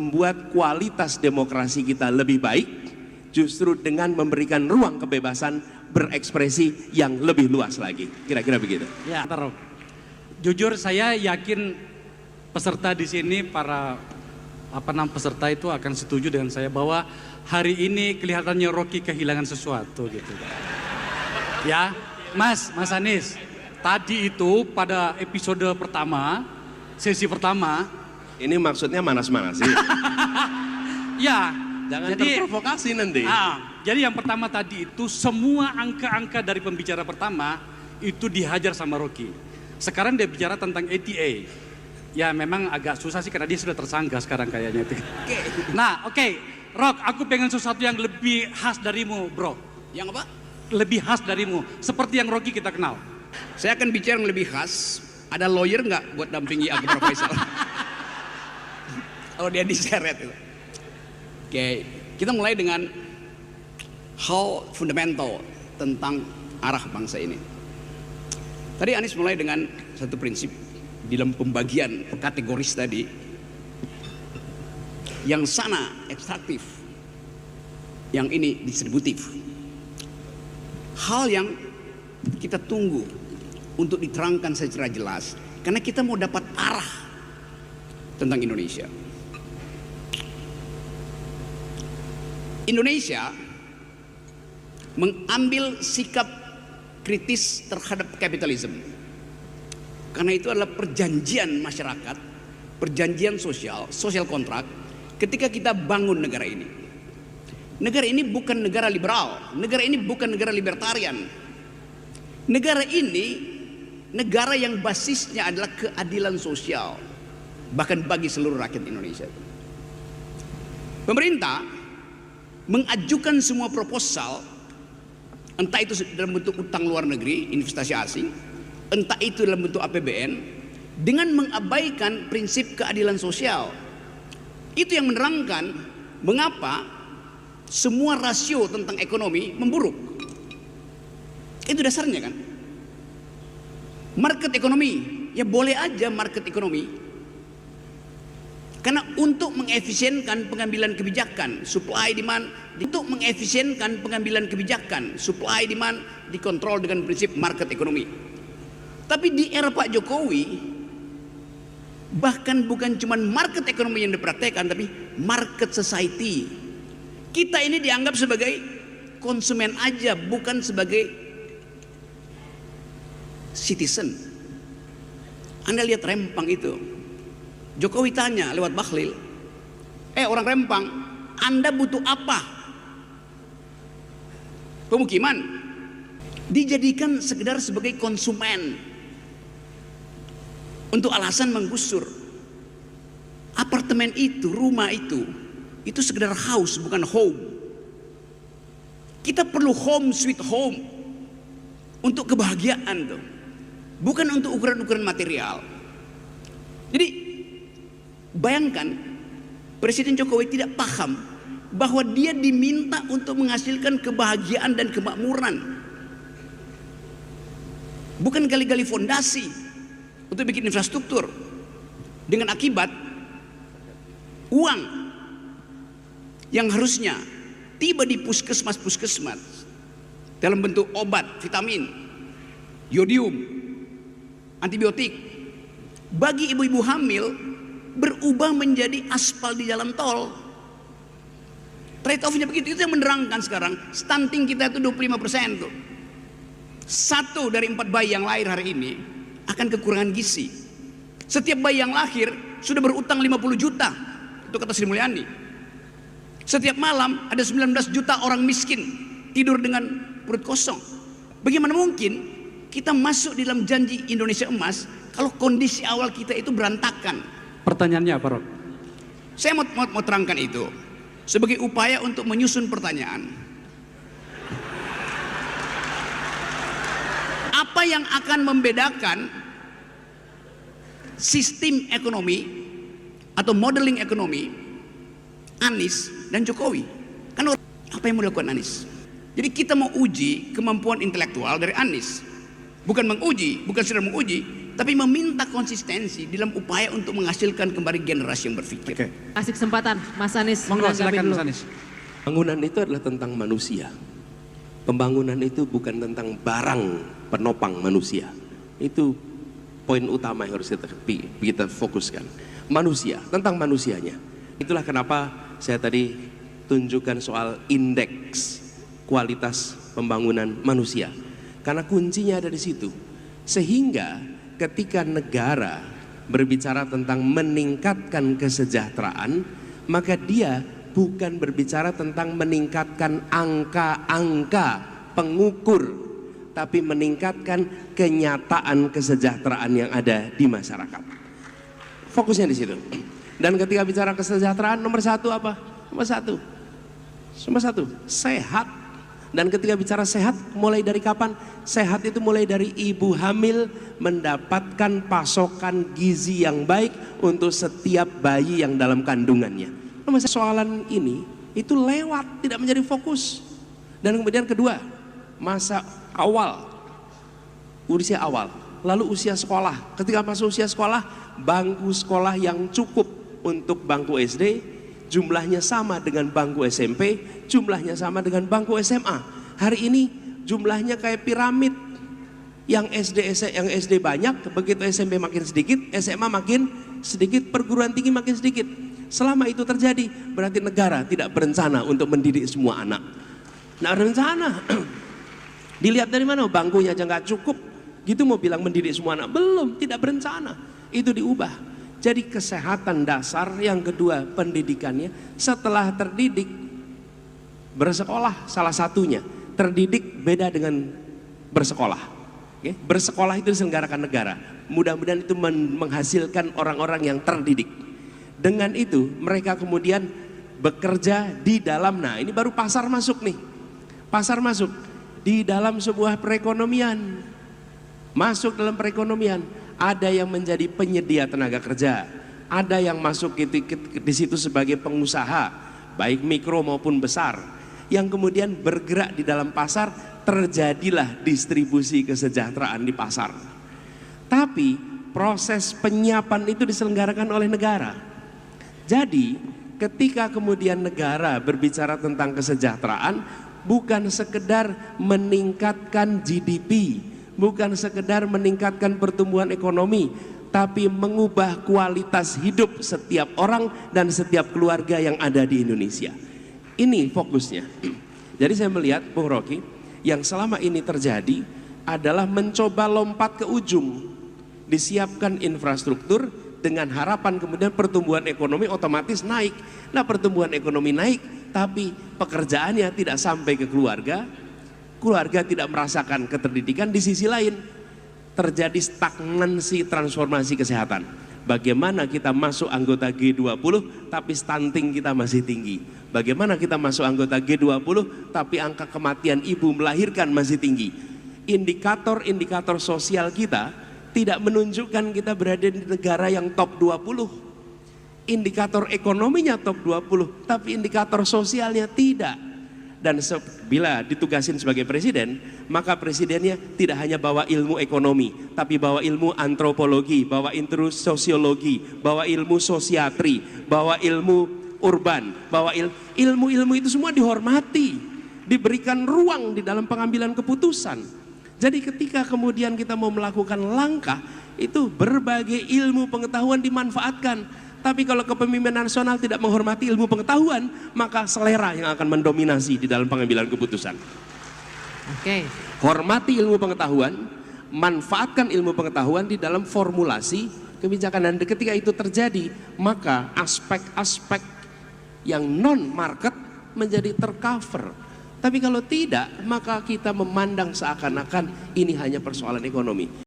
membuat kualitas demokrasi kita lebih baik justru dengan memberikan ruang kebebasan berekspresi yang lebih luas lagi. Kira-kira begitu. Ya, jujur saya yakin peserta di sini, para peserta itu akan setuju dengan saya bahwa hari ini kelihatannya Rocky kehilangan sesuatu gitu. Ya, Mas Anies, tadi itu pada episode pertama, sesi pertama, ini maksudnya manas-manas sih. Ya, jangan terprovokasi nanti. Jadi yang pertama tadi itu semua angka-angka dari pembicara pertama itu dihajar sama Rocky. Sekarang dia bicara tentang ATA. Ya memang agak susah sih karena dia sudah tersangka sekarang kayaknya. Nah, oke. Rock, aku pengen sesuatu yang lebih khas darimu, bro. Yang apa? Lebih khas darimu, seperti yang Rocky kita kenal. Saya akan bicara yang lebih khas. Ada lawyer nggak buat dampingi aku, Prof. Faisal? Kalau dia diseret itu. Oke, kita mulai dengan hal fundamental tentang arah bangsa ini. Tadi Anies mulai dengan satu prinsip di dalam pembagian kategoris tadi. Yang sana ekstraktif, yang ini distributif. Hal yang kita tunggu untuk diterangkan secara jelas, karena kita mau dapat arah tentang Indonesia. Indonesia mengambil sikap kritis terhadap kapitalisme, karena itu adalah perjanjian masyarakat, perjanjian social kontrak ketika kita bangun negara ini. Negara ini bukan negara liberal, negara ini bukan negara libertarian. Negara ini negara yang basisnya adalah keadilan sosial, bahkan bagi seluruh rakyat Indonesia. Pemerintah mengajukan semua proposal, entah itu dalam bentuk utang luar negeri, investasi asing, entah itu dalam bentuk APBN, dengan mengabaikan prinsip keadilan sosial. Itu yang menerangkan mengapa semua rasio tentang ekonomi memburuk. Itu dasarnya kan. Market ekonomi, ya boleh aja market ekonomi. Karena untuk mengefisienkan pengambilan kebijakan, supply demand, untuk mengefisienkan pengambilan kebijakan, supply demand dikontrol dengan prinsip market ekonomi. Tapi di era Pak Jokowi, bahkan bukan cuma market ekonomi yang dipraktekkan, tapi market society. Kita ini dianggap sebagai konsumen aja, bukan sebagai citizen. Anda lihat Rempang itu, Jokowi tanya lewat Bahlil, orang Rempang, Anda butuh apa? Pemukiman. Dijadikan sekedar sebagai konsumen untuk alasan menggusur. Apartemen itu, rumah itu sekedar house, bukan home. Kita perlu home sweet home untuk kebahagiaan tuh, bukan untuk ukuran-ukuran material. Jadi bayangkan, Presiden Jokowi tidak paham bahwa dia diminta untuk menghasilkan kebahagiaan dan kemakmuran, bukan gali-gali fondasi untuk bikin infrastruktur, dengan akibat uang yang harusnya tiba di puskesmas dalam bentuk obat, vitamin, yodium, antibiotik, bagi ibu-ibu hamil berubah menjadi aspal di jalan tol. Trade off-nya begitu. Itu yang menerangkan sekarang stunting kita itu 25% tuh. 1 dari 4 bayi yang lahir hari ini akan kekurangan gizi. Setiap bayi yang lahir sudah berutang 50 juta. Itu kata Sri Mulyani. Setiap malam ada 19 juta orang miskin tidur dengan perut kosong. Bagaimana mungkin kita masuk di dalam janji Indonesia Emas kalau kondisi awal kita itu berantakan? Pertanyaannya apa, Rob? Saya mau terangkan itu sebagai upaya untuk menyusun pertanyaan. Apa yang akan membedakan sistem ekonomi atau modeling ekonomi Anies dan Jokowi? Kan apa yang mau dilakukan Anies? Jadi kita mau uji kemampuan intelektual dari Anies. Bukan menguji, bukan sekedar menguji, tapi meminta konsistensi dalam upaya untuk menghasilkan kembali generasi yang berpikir. Oke. Kasih kesempatan Mas Anies Monggo menanggapi silakan dulu. Mas Anies. Pembangunan itu adalah tentang manusia. Pembangunan itu bukan tentang barang penopang manusia. Itu poin utama yang harus kita fokuskan. Manusia, tentang manusianya. Itulah kenapa saya tadi tunjukkan soal indeks kualitas pembangunan manusia. Karena kuncinya ada di situ. Sehingga ketika negara berbicara tentang meningkatkan kesejahteraan, maka dia bukan berbicara tentang meningkatkan angka-angka pengukur, tapi meningkatkan kenyataan kesejahteraan yang ada di masyarakat. Fokusnya di situ. Dan ketika bicara kesejahteraan, nomor satu apa? Nomor satu, sehat. Dan ketika bicara sehat, mulai dari kapan? Sehat itu mulai dari ibu hamil mendapatkan pasokan gizi yang baik untuk setiap bayi yang dalam kandungannya. Soalan ini itu lewat, tidak menjadi fokus. Dan kemudian kedua, masa awal, usia awal, lalu usia sekolah. Ketika masuk usia sekolah, bangku sekolah yang cukup untuk bangku SD, jumlahnya sama dengan bangku SMP, jumlahnya sama dengan bangku SMA. Hari ini jumlahnya kayak piramid. Yang SD banyak, begitu SMP makin sedikit, SMA makin sedikit, perguruan tinggi makin sedikit. Selama itu terjadi, berarti negara tidak berencana untuk mendidik semua anak. Nah, berencana. Dilihat dari mana? Bangkunya aja nggak cukup. Gitu mau bilang mendidik semua anak? Belum, tidak berencana. Itu diubah. Jadi kesehatan dasar, yang kedua pendidikannya. Setelah terdidik, bersekolah salah satunya. Terdidik beda dengan bersekolah. Oke? Bersekolah itu diselenggarakan negara. Mudah-mudahan itu menghasilkan orang-orang yang terdidik. Dengan itu mereka kemudian bekerja di dalam, nah ini baru pasar masuk nih. Pasar masuk di dalam sebuah perekonomian. Masuk dalam perekonomian, ada yang menjadi penyedia tenaga kerja, ada yang masuk di situ sebagai pengusaha, baik mikro maupun besar, yang kemudian bergerak di dalam pasar. Terjadilah distribusi kesejahteraan di pasar. Tapi proses penyiapan itu diselenggarakan oleh negara. Jadi ketika kemudian negara berbicara tentang kesejahteraan, bukan sekedar meningkatkan GDP, bukan sekedar meningkatkan pertumbuhan ekonomi, tapi mengubah kualitas hidup setiap orang dan setiap keluarga yang ada di Indonesia. Ini fokusnya. Jadi saya melihat Bung Rocky, yang selama ini terjadi adalah mencoba lompat ke ujung. Disiapkan infrastruktur dengan harapan kemudian pertumbuhan ekonomi otomatis naik. Nah, pertumbuhan ekonomi naik, tapi pekerjaannya tidak sampai ke keluarga. Keluarga tidak merasakan keterdidikan. Di sisi lain terjadi stagnansi transformasi kesehatan. Bagaimana kita masuk anggota G20 tapi stunting kita masih tinggi. Bagaimana kita masuk anggota G20 tapi angka kematian ibu melahirkan masih tinggi. Indikator-indikator sosial kita tidak menunjukkan kita berada di negara yang top 20. Indikator ekonominya top 20, tapi indikator sosialnya tidak. Dan bila ditugasin sebagai presiden, maka presidennya tidak hanya bawa ilmu ekonomi, tapi bawa ilmu antropologi, bawa ilmu sosiologi, bawa ilmu sosiatri, bawa ilmu urban, bawa ilmu-ilmu itu semua dihormati, diberikan ruang di dalam pengambilan keputusan. Jadi ketika kemudian kita mau melakukan langkah, itu berbagai ilmu pengetahuan dimanfaatkan. Tapi kalau kepemimpinan nasional tidak menghormati ilmu pengetahuan, maka selera yang akan mendominasi di dalam pengambilan keputusan. Oke. Hormati ilmu pengetahuan, manfaatkan ilmu pengetahuan di dalam formulasi kebijakan. Dan ketika itu terjadi, maka aspek-aspek yang non-market menjadi tercover. Tapi kalau tidak, maka kita memandang seakan-akan ini hanya persoalan ekonomi.